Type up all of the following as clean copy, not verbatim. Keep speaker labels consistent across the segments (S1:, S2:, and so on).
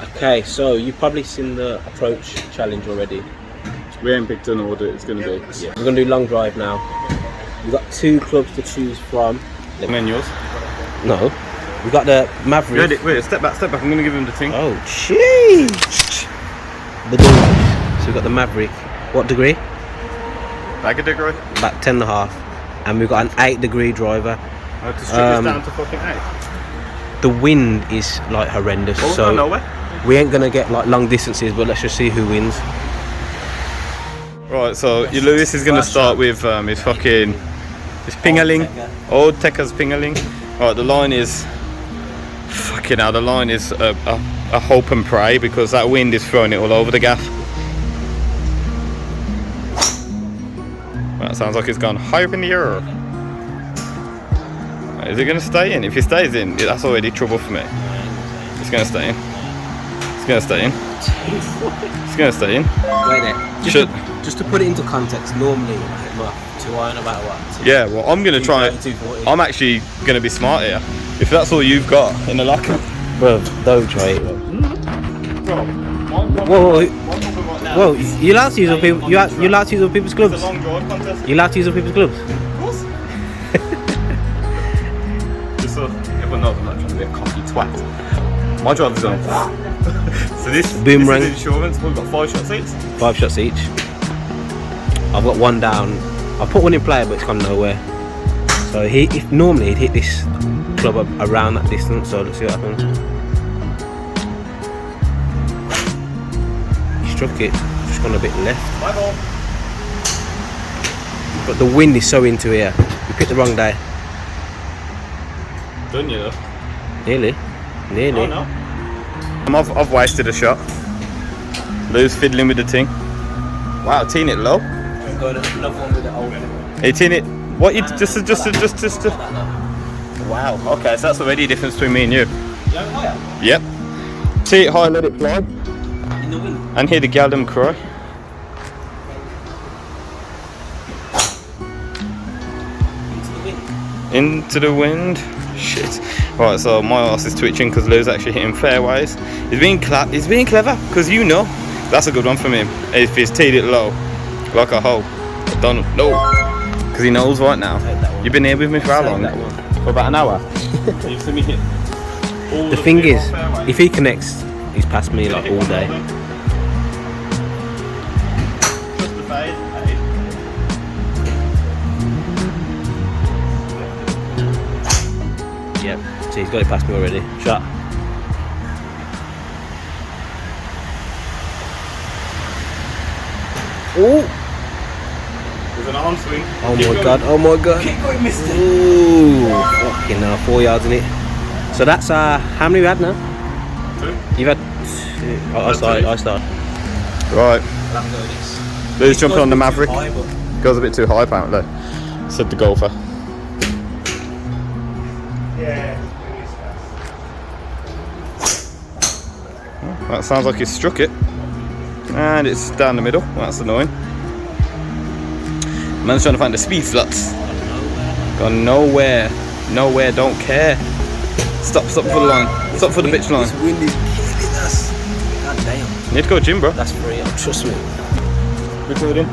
S1: Okay, so you've probably seen the approach challenge already.
S2: We ain't picked an order it's going to be.
S1: Yeah. We're going to do long drive now. We've got 2 clubs to choose from.
S2: And then yours?
S1: No. We've got the Maverick.
S2: Wait, step back. I'm going to give him the thing.
S1: Oh, jeez. The doors. So we've got the Maverick. What degree?
S2: Bag a degree?
S1: About 10.5. And we've got an 8-degree driver.
S2: I have to strip this down to fucking 8.
S1: The wind is like horrendous.
S2: Oh,
S1: so
S2: nowhere.
S1: We ain't going to get like long distances, but let's just see who wins.
S2: Right, so Lewis is going to start with his fucking pingaling. Old Tekka's pingaling. Right, the line is fucking hell. The line is a hope and pray because that wind is throwing it all over the gaff. That sounds like it's gone high up in the air. Is it going to stay in? If it stays in, that's already trouble for me. It's going to stay in. It's going to stay in. It's going to stay in.
S1: Wait there. Just to put it into context, normally I hit my 2 iron about what?
S2: Yeah, well, I'm going to try it. I'm actually going to be smart here. If that's all you've got in the locker.
S1: Bro, don't try it. Whoa, you're allowed to use other people. You're allowed to use other people's clubs.
S2: It's a long drive contest.
S1: You're allowed to use other people's clubs.
S2: Of course. Just so everyone knows I'm not trying to be a cocky twat. My driver's on. So this
S1: boomerang.
S2: This is insurance. We've got 5 shots each.
S1: 5 shots each. I've got 1 down. I put 1 in play, but it's gone nowhere. So if normally he'd hit this club around that distance. So let's see what happens. He struck it. Just gone a bit left.
S2: My ball.
S1: But the wind is so into here. We picked the wrong day.
S2: Done you though?
S1: Nearly.
S2: Oh no. I've wasted a shot. Lou's fiddling with the thing. Wow, teeing it low.
S1: Got another one with the old.
S2: Hey, teeing it. What you just. Wow. Okay, so that's already a difference between me and you. Yep. Tee it high, let it fly.
S1: In the wind.
S2: And hear the Gale cry. Into the wind. Shit. Right, so my arse is twitching because Lou's actually hitting fairways. He's being clever because you know that's a good one from him. If he's teed it low, like a hole. I don't know because he knows right now. You've been here with me for how long? For about an hour. You've seen me hit.
S1: The thing is, if he connects, he's passed me like all day.
S2: Just the fade.
S1: Yep, so he's got it past me already. Shot. Oh!
S2: There's an arm swing.
S1: Oh my god.
S2: Keep going, mister.
S1: Ooh, fucking hell, 4 yards in it. So that's how many we had now?
S2: 2.
S1: You've had 2. I started.
S2: Right. Lou's jumping on the Maverick. Goes a bit too high apparently, said the golfer. That sounds like he struck it. And it's down the middle. That's annoying. Man's trying to find the speed slots. Gone nowhere. Nowhere, don't care. Stop for the line. Stop for the bitch line.
S1: This wind is killing us. God damn.
S2: You need to go gym, bro.
S1: That's free, trust me.
S2: Recording.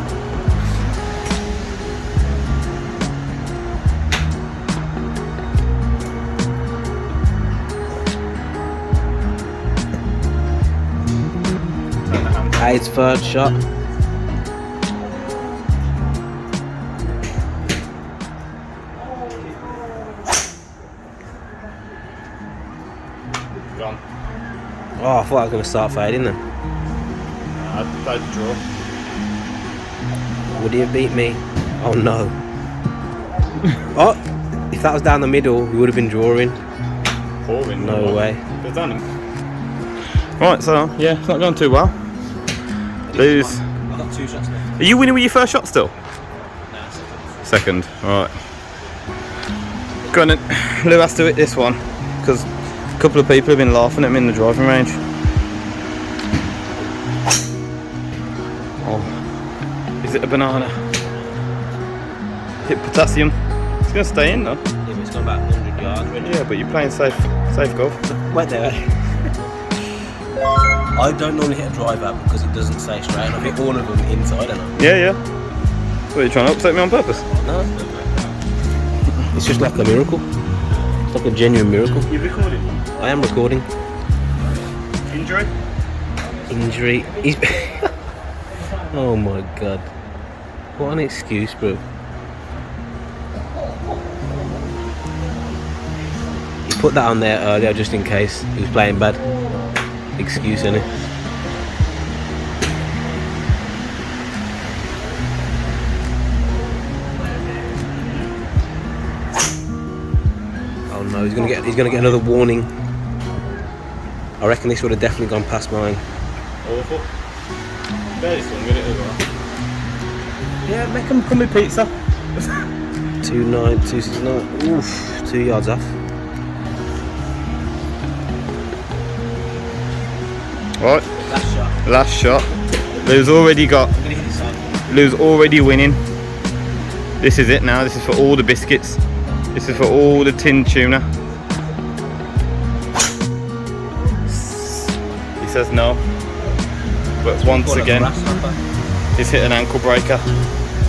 S1: It's 3rd shot.
S2: Gone.
S1: Oh, I thought I was going to start fading then.
S2: I'd draw.
S1: Would he have beat me? Oh no. Oh, if that was down the middle, we would have been drawing.
S2: Pouring.
S1: No way.
S2: It's done. Right, so yeah, it's not going too well. Lou's.
S1: I got 2 shots left.
S2: Are you winning with your first shot still?
S1: No,
S2: Second, alright. Go on then. Lou has to hit this one because a couple of people have been laughing at me in the driving range. Oh, is it a banana? Hit potassium. It's going to stay in though.
S1: Yeah, but it's gone about 100 yards already.
S2: Yeah, but you're playing safe golf.
S1: Wait there. I don't normally hit a driver because it doesn't stay straight. And I hit all of them inside, and
S2: Yeah. What, are you trying to upset me on purpose?
S1: no, it's just like a miracle. It's like a genuine miracle.
S2: You're recording?
S1: I am recording.
S2: Injury?
S1: He's oh my god. What an excuse, bro. He put that on there earlier just in case he was playing bad. Excuse, innit? Oh no, he's gonna get another warning. I reckon this would have definitely gone past mine.
S2: Awful. Very swung with it as well.
S1: Yeah, make him come with pizza. 2.9, 2.69. Oof, 2 yards off.
S2: Right,
S1: Last shot.
S2: last shot. Lou's already got.
S1: I'm gonna hit this side.
S2: Lou's already winning. This is it now. This is for all the biscuits. This is for all the tin tuna. He says no. But once again, he's hit an ankle breaker.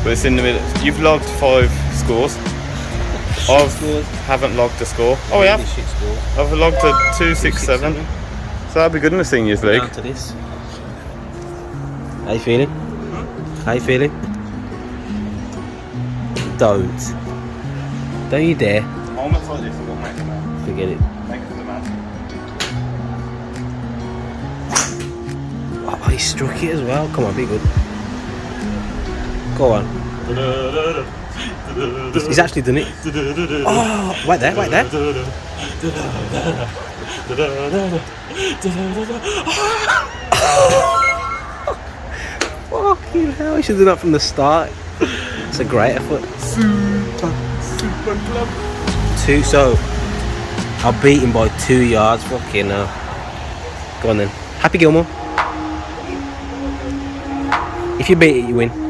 S2: But it's in the middle. You've logged 5 scores. I haven't logged a score. Oh, we have. I've logged a 267. So that'll be good in the seniors league.
S1: Down to this. How you feeling? How you feeling? Don't you dare.
S2: Moments like this are what make a man.
S1: Forget it.
S2: Make it the man.
S1: Oh, he struck it as well. Come on, be good. Go on. He's actually done it. Oh, wait there. Fucking hell, he should have done that from the start. It's a great effort. Super club. So I'll beat him by 2 yards. Fucking hell. Go on then. Happy Gilmore. If you beat it, you win.